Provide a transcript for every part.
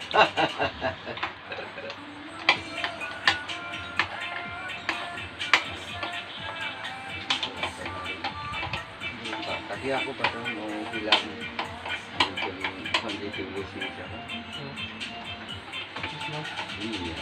Tadi aku baru mau bilang kondisi dulu sih siapa? Iya.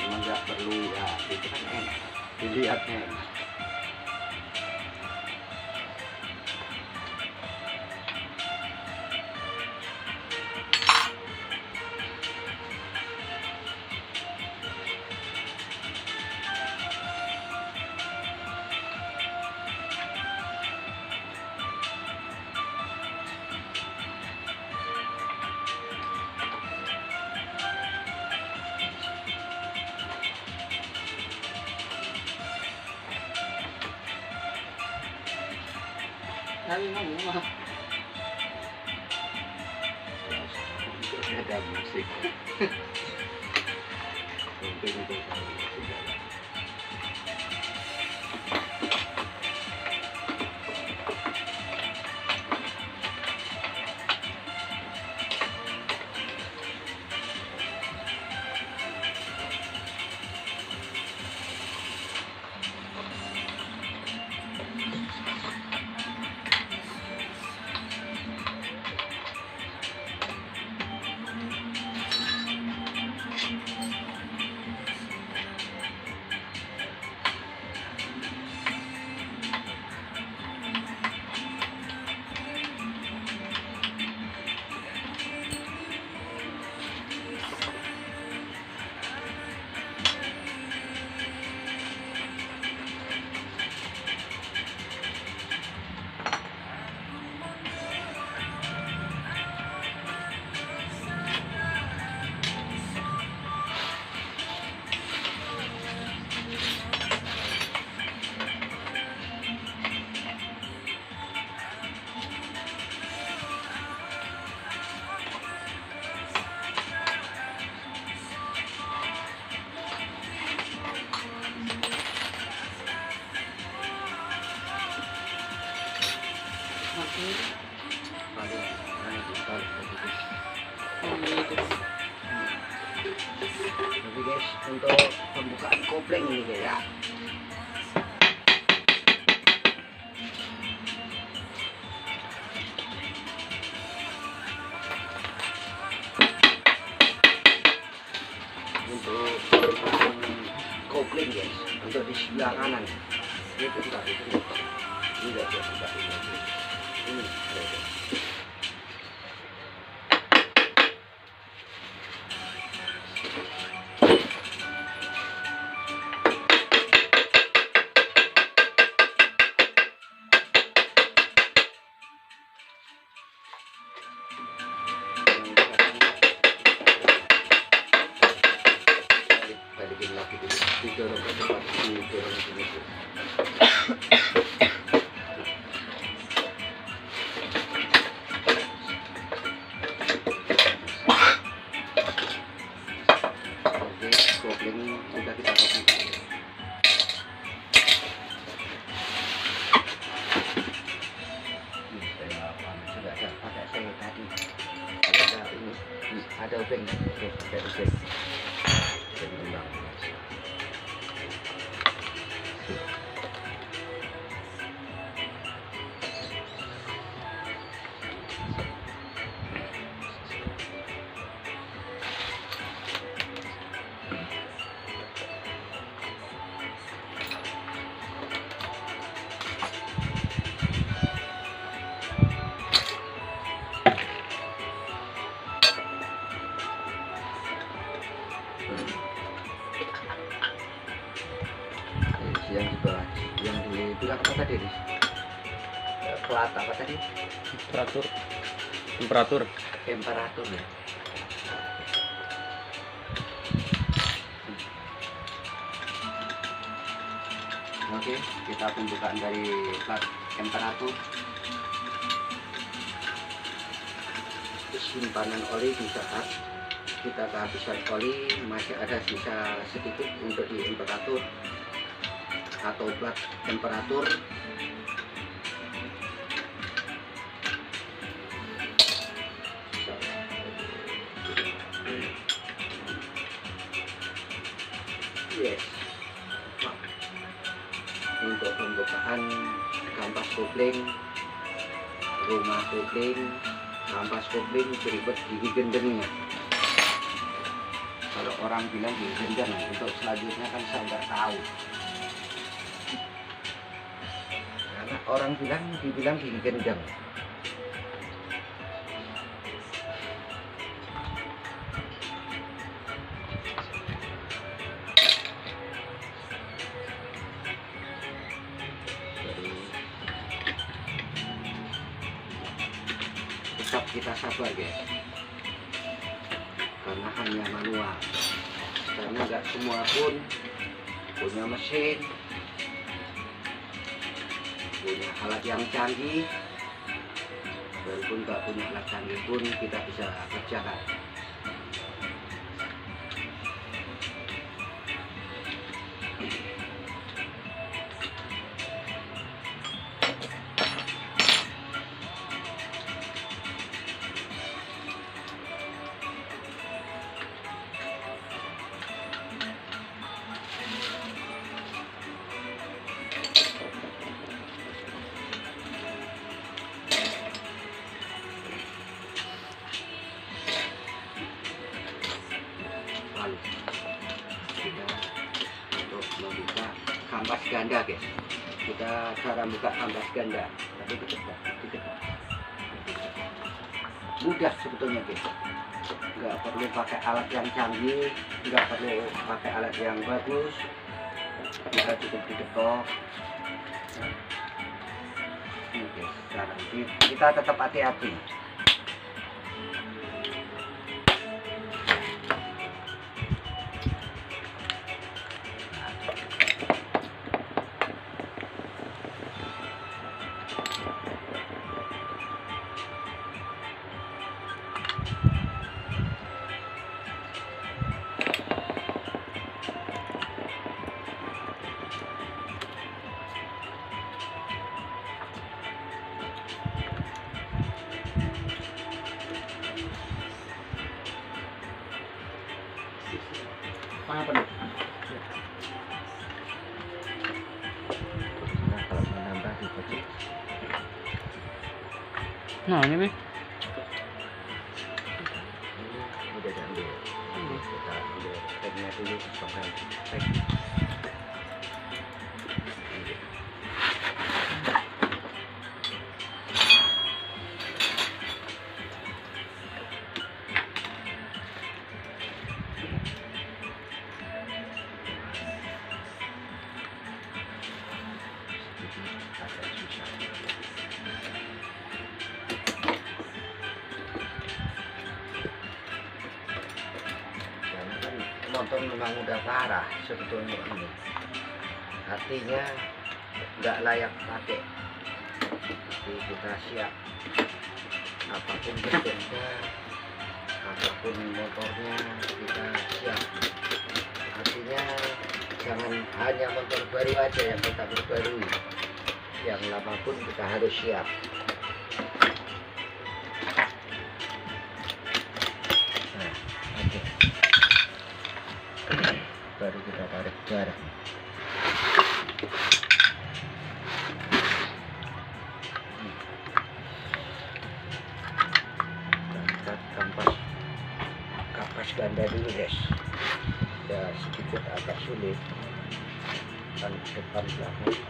Cuma nggak perlu ya, itu kan enak, dilihatnya enak. Kami mau Ada musik. Mungkin itu sudah. Jadi guys, untuk pembukaan kopling ini guys ya. Untuk kopling guys, untuk di sebelah kanan itu tidak ditutup. Ini tidak tidak ini. Balikin lagi dulu, didorong ke depan, didorong ke depan. Oke, kopling sudah kita pasang. Sudah ada pakai saya tadi. Ada ini, ada obeng, ada obeng. Yang di bawah, yang dibilang apa tadi? Pelat apa tadi? Temperatur Ya. Oke, kita pembukaan dari plat temperatur. Simpanan oli di saat kita kehabisan oli, masih ada sisa sedikit untuk di temperatur atau plat temperatur. Yes. Untuk pembukaan kampas kopling, rumah kopling, kampas kopling berikut gigi gendengnya. Kalau orang bilang gigi gendeng, untuk selanjutnya kan saya nggak tahu. Karena orang dibilang gigi gendeng. Tetap kita sabar guys, karena hanya manual, karena nggak semua pun punya mesin, punya alat yang canggih. Walaupun nggak punya alat canggih pun kita bisa kerjakan. Kita untuk membuka kampas ganda guys, kita cara buka kampas ganda, tapi dekat, mudah sebetulnya guys, nggak perlu pakai alat yang canggih, nggak perlu pakai alat yang bagus, kita cukup diketok. Ini guys, cara kita tetap hati-hati. Apa nih? Nah, kalau menambah dikocok. Nah ini nih. Ini udah diambil. Kita ambil tagnya dulu sampai tag. Motor memang udah parah sebetulnya ini, artinya nggak layak pakai. Jadi kita siap, apapun bentuknya, apapun motornya kita siap. Artinya jangan hanya motor baru aja yang kita perbarui, yang lama pun kita harus siap. Nah, oke. Baru kita tarik jarak. Angkat kampas ganda dulu guys. Ya sedikit agak sulit kan depan belakang.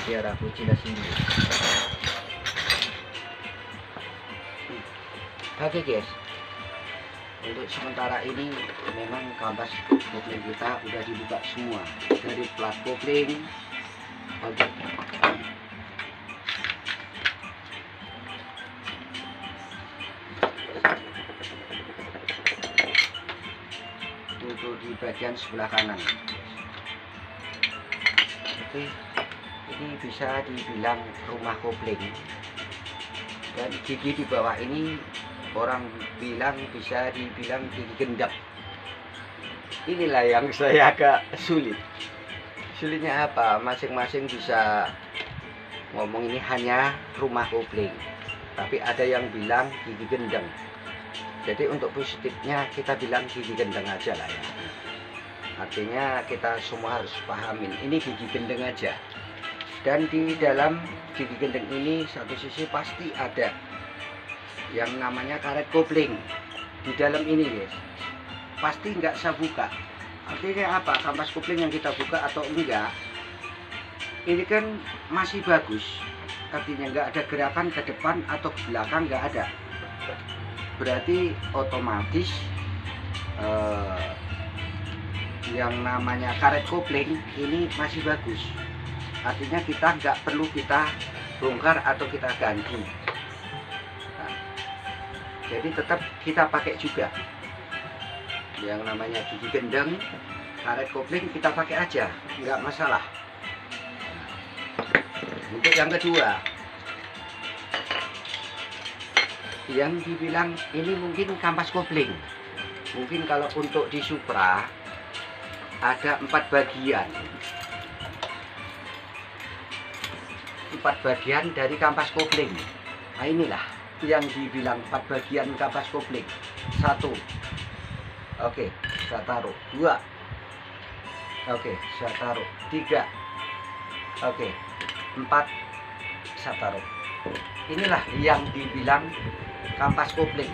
Biar aku cina sini. Oke guys, untuk sementara ini memang kampas kopling kita udah dibuka semua dari plat kopling. Oke. Untuk di bagian sebelah kanan. Oke, ini bisa dibilang rumah kopling, dan gigi di bawah ini orang bilang bisa dibilang gigi gendam. Inilah yang saya agak sulit. Sulitnya apa? Masing-masing bisa ngomong ini hanya rumah kopling, tapi ada yang bilang gigi gendam. Jadi untuk positifnya kita bilang gigi gendeng aja lah ya. Artinya kita semua harus pahamin ini gigi gendeng aja. Dan di dalam gigi gendeng ini satu sisi pasti ada yang namanya karet kopling di dalam ini guys. Pasti nggak saya buka. Artinya apa? Kampas kopling yang kita buka atau enggak, ini kan masih bagus. Artinya nggak ada gerakan ke depan atau ke belakang, nggak ada. Berarti otomatis yang namanya karet kopling ini masih bagus. Artinya kita nggak perlu kita bongkar atau kita ganti. Nah, jadi tetap kita pakai juga yang namanya gigi gendeng, karet kopling kita pakai aja, nggak masalah. Untuk yang kedua, yang dibilang ini mungkin kampas kopling, mungkin kalau untuk di Supra ada 4 bagian, 4 bagian dari kampas kopling. Nah inilah yang dibilang 4 bagian kampas kopling. 1, oke, saya taruh. 2, oke, saya taruh. 3, oke, 4, saya taruh. Inilah yang dibilang kampas kopling,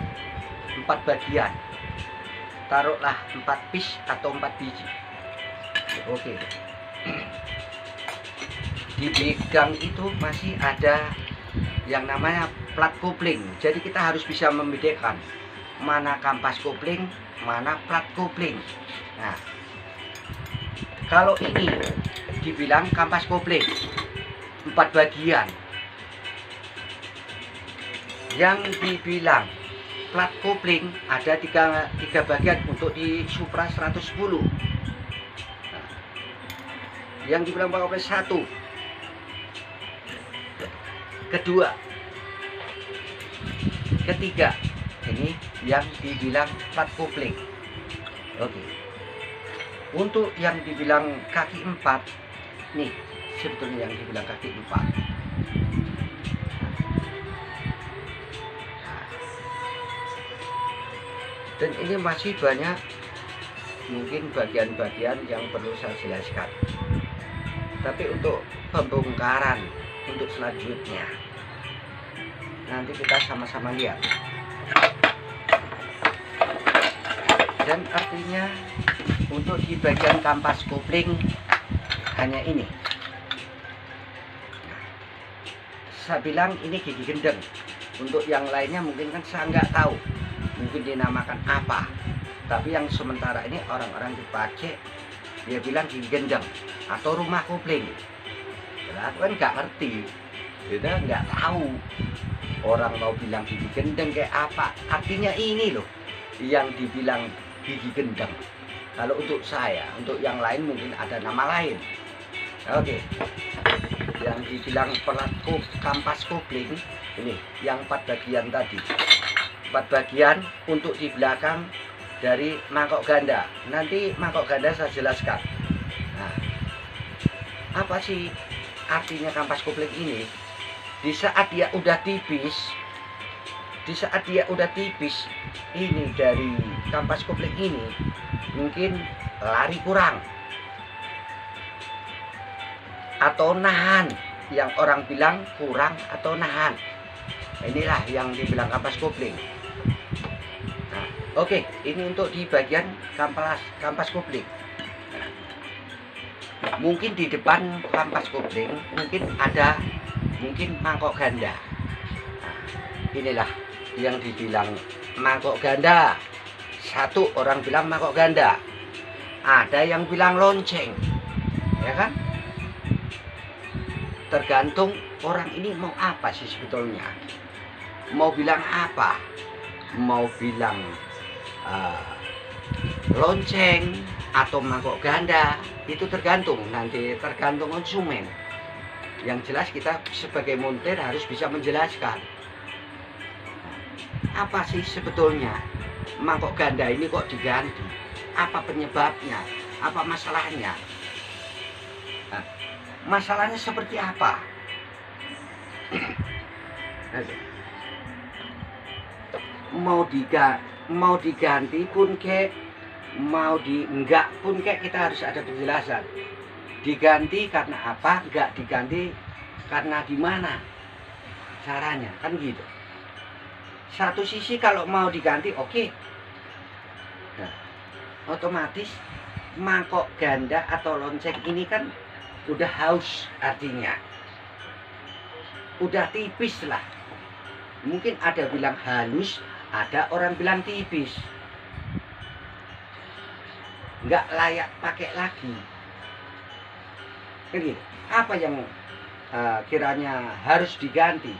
4 bagian. Taruhlah 4 piece atau 4 biji. Oke. Di belakang itu masih ada yang namanya plat kopling. Jadi kita harus bisa membedakan mana kampas kopling, mana plat kopling. Nah, kalau ini dibilang kampas kopling 4 bagian. Yang dibilang plat kopling ada 3 bagian untuk di Supra 110. Nah, yang dibilang plat kopling 1, kedua, ketiga, ini yang dibilang plat kopling. Oke. Untuk yang dibilang kaki 4, nih sebetulnya yang dibilang kaki 4. Dan ini masih banyak mungkin bagian-bagian yang perlu saya jelaskan. Tapi untuk pembongkaran untuk selanjutnya nanti kita sama-sama lihat. Dan artinya untuk di bagian kampas kopling hanya ini. Saya bilang ini gigi gendeng. Untuk yang lainnya mungkin kan saya nggak tahu, mungkin dinamakan apa. Tapi yang sementara ini orang-orang dipakai dia bilang gigi gendeng atau rumah kopling. Nah, aku kan nggak ngerti, dia nggak tahu. Orang mau bilang gigi gendeng kayak apa? Artinya ini loh yang dibilang gigi gendeng. Kalau untuk saya, untuk yang lain mungkin ada nama lain. Oke. Yang dibilang plat kampas kopling ini yang 4 bagian tadi. 4 bagian untuk di belakang dari mangkok ganda. Nanti mangkok ganda saya jelaskan. Nah, apa sih artinya kampas kopling ini? Di saat dia udah tipis, ini dari kampas kopling ini mungkin lari kurang atau nahan, yang orang bilang kurang atau nahan. Inilah yang dibilang kampas kopling. Nah, oke, ini untuk di bagian kampas kopling. Mungkin di depan kampas kopling mungkin ada mangkok ganda. Nah, inilah yang dibilang mangkok ganda. Satu orang bilang mangkok ganda, ada yang bilang lonceng, ya kan? Tergantung orang ini mau apa sih sebetulnya. Mau bilang apa? Mau bilang lonceng atau mangkok ganda, itu tergantung, nanti tergantung konsumen. Yang jelas kita sebagai montir harus bisa menjelaskan apa sih sebetulnya mangkok ganda ini kok diganti, apa penyebabnya, apa masalahnya. Nah, masalahnya seperti apa? Mau diganti pun kek, mau enggak pun kek, kita harus ada penjelasan. Diganti karena apa, enggak diganti karena gimana caranya, kan gitu. Satu sisi kalau mau diganti oke. Nah, otomatis mangkok ganda atau lonceng ini kan udah haus, artinya udah tipis lah. Mungkin ada bilang halus, ada orang bilang tipis, nggak layak pakai lagi. Jadi apa yang kiranya harus diganti?